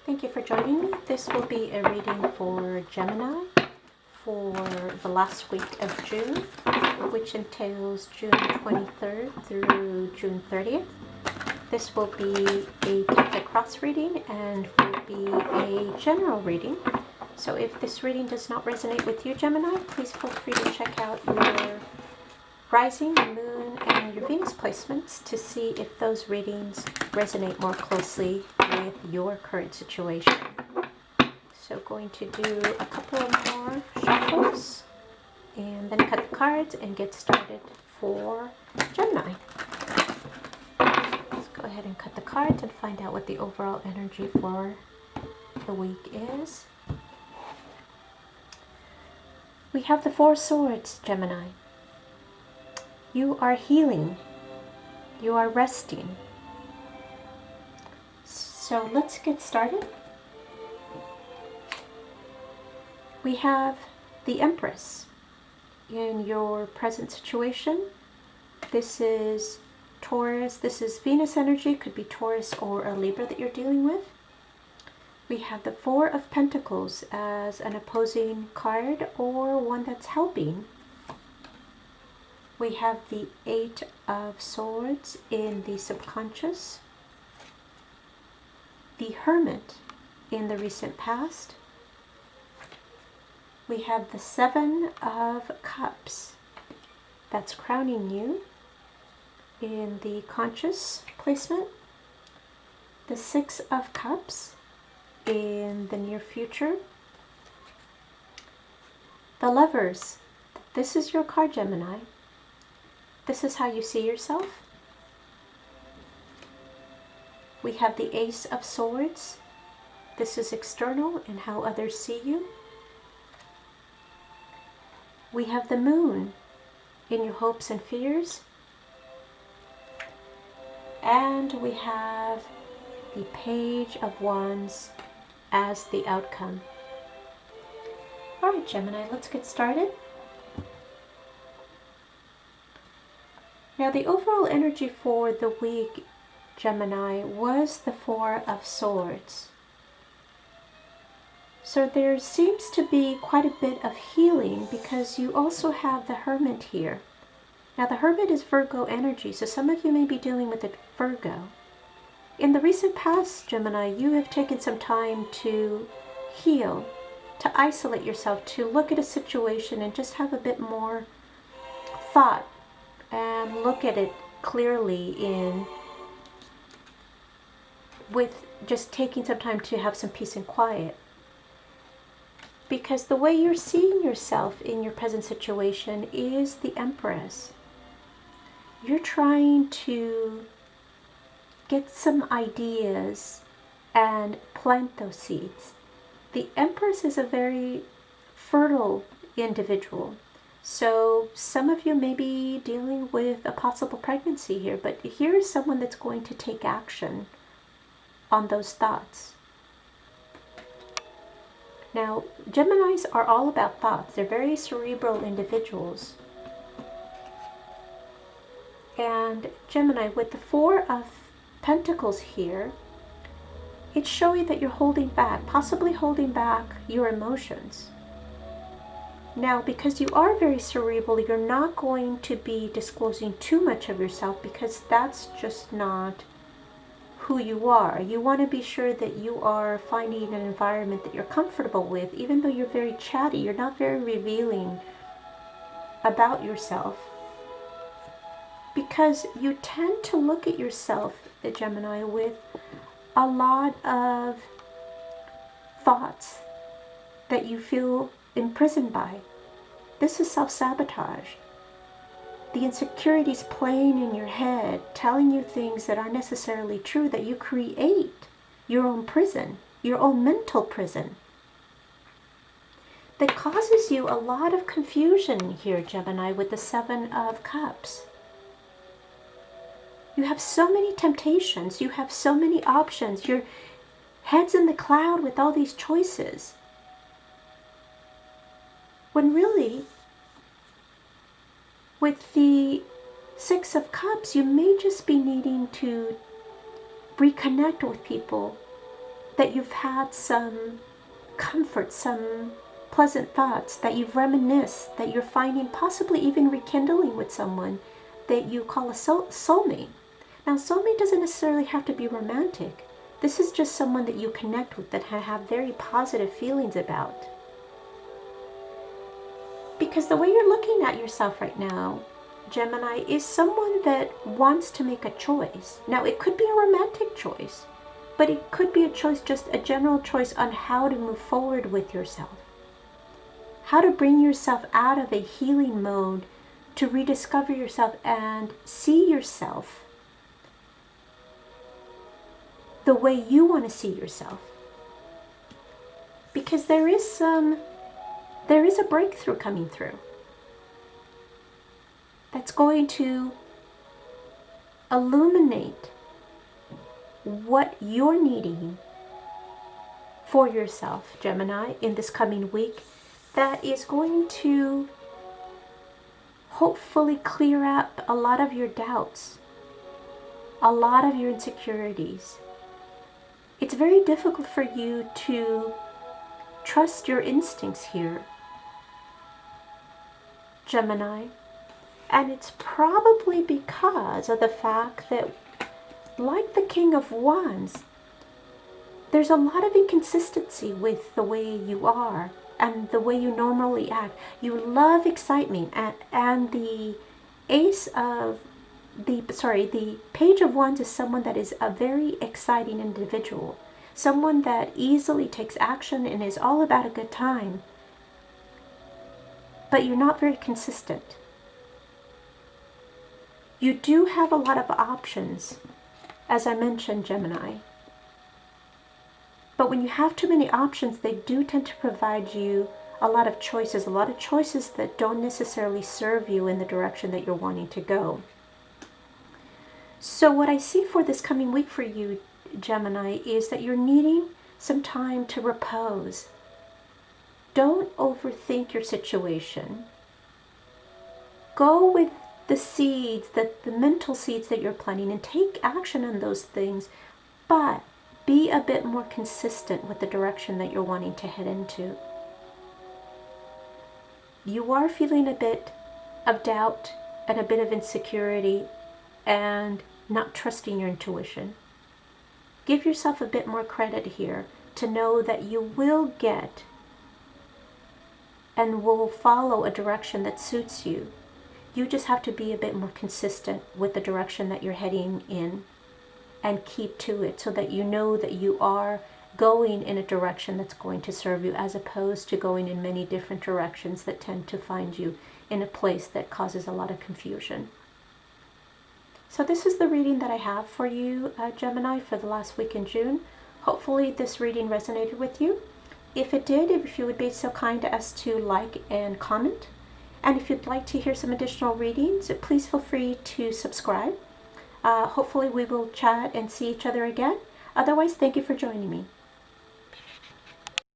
Thank you for joining me. This will be a reading for Gemini for the last week of June, which entails June 23rd through June 30th. This will be a Catholic cross reading and will be a general reading. So if this reading does not resonate with you, Gemini, please feel free to check out your rising, your moon, and your Venus placements to see if those readings resonate more closely with your current situation. So going to do a couple of more shuffles and then cut the cards and get started for Gemini. Let's go ahead and cut the cards and find out what the overall energy for the week is. We have the Four Swords, Gemini. You are healing. You are resting. So let's get started. We have the Empress in your present situation. This is Taurus. This is Venus energy. Could be Taurus or a Libra that you're dealing with. We have the Four of Pentacles as an opposing card or one that's helping. We have the Eight of Swords in the subconscious, the Hermit in the recent past. We have the Seven of Cups that's crowning you in the conscious placement, the Six of Cups in the near future, the Lovers. This is your card, Gemini. This is how you see yourself. We have the Ace of Swords. This is external and how others see you. We have the Moon in your hopes and fears. And we have the Page of Wands as the outcome. All right, Gemini, let's get started. Now, the overall energy for the week, Gemini, was the Four of Swords. So there seems to be quite a bit of healing because you also have the Hermit here. Now, the Hermit is Virgo energy, so some of you may be dealing with a Virgo. In the recent past, Gemini, you have taken some time to heal, to isolate yourself, to look at a situation and just have a bit more thought and look at it clearly with just taking some time to have some peace and quiet. Because the way you're seeing yourself in your present situation is the Empress. You're trying to get some ideas and plant those seeds. The Empress is a very fertile individual. So some of you may be dealing with a possible pregnancy here, but here is someone that's going to take action on those thoughts. Now, Geminis are all about thoughts. They're very cerebral individuals. And Gemini, with the Four of Pentacles here, it's showing that you're holding back, possibly holding back your emotions. Now, because you are very cerebral, you're not going to be disclosing too much of yourself because that's just not who you are. You want to be sure that you are finding an environment that you're comfortable with. Even though you're very chatty, you're not very revealing about yourself. Because you tend to look at yourself, Gemini, with a lot of thoughts that you feel imprisoned by. This is self-sabotage. The insecurities playing in your head, telling you things that aren't necessarily true, that you create your own prison, your own mental prison, that causes you a lot of confusion here, Gemini, with the Seven of Cups. You have so many temptations, you have so many options, your head's in the cloud with all these choices. When really, with the Six of Cups, you may just be needing to reconnect with people that you've had some comfort, some pleasant thoughts, that you've reminisced, that you're finding possibly even rekindling with someone that you call a soulmate. Now, soulmate doesn't necessarily have to be romantic. This is just someone that you connect with, that have very positive feelings about. Because the way you're looking at yourself right now, Gemini, is someone that wants to make a choice. Now, it could be a romantic choice, but it could be a choice, just a general choice on how to move forward with yourself. How to bring yourself out of a healing mode to rediscover yourself and see yourself the way you want to see yourself. Because there is a breakthrough coming through that's going to illuminate what you're needing for yourself, Gemini, in this coming week, that is going to hopefully clear up a lot of your doubts, a lot of your insecurities. It's very difficult for you to trust your instincts here, Gemini, and it's probably because of the fact that, like the King of Wands, there's a lot of inconsistency with the way you are and the way you normally act. You love excitement, and the the Page of Wands is someone that is a very exciting individual, someone that easily takes action and is all about a good time. But you're not very consistent. You do have a lot of options, as I mentioned, Gemini. But when you have too many options, they do tend to provide you a lot of choices that don't necessarily serve you in the direction that you're wanting to go. So what I see for this coming week for you, Gemini, is that you're needing some time to repose. Don't overthink your situation. Go with the seeds, the mental seeds that you're planting, and take action on those things, but be a bit more consistent with the direction that you're wanting to head into. You are feeling a bit of doubt and a bit of insecurity and not trusting your intuition. Give yourself a bit more credit here to know that you will get and will follow a direction that suits you. You just have to be a bit more consistent with the direction that you're heading in and keep to it, so that you know that you are going in a direction that's going to serve you, as opposed to going in many different directions that tend to find you in a place that causes a lot of confusion. So this is the reading that I have for you, Gemini, for the last week in June. Hopefully this reading resonated with you. If it did, if you would be so kind as to like and comment. And if you'd like to hear some additional readings, please feel free to subscribe. Hopefully we will chat and see each other again. Otherwise, thank you for joining me.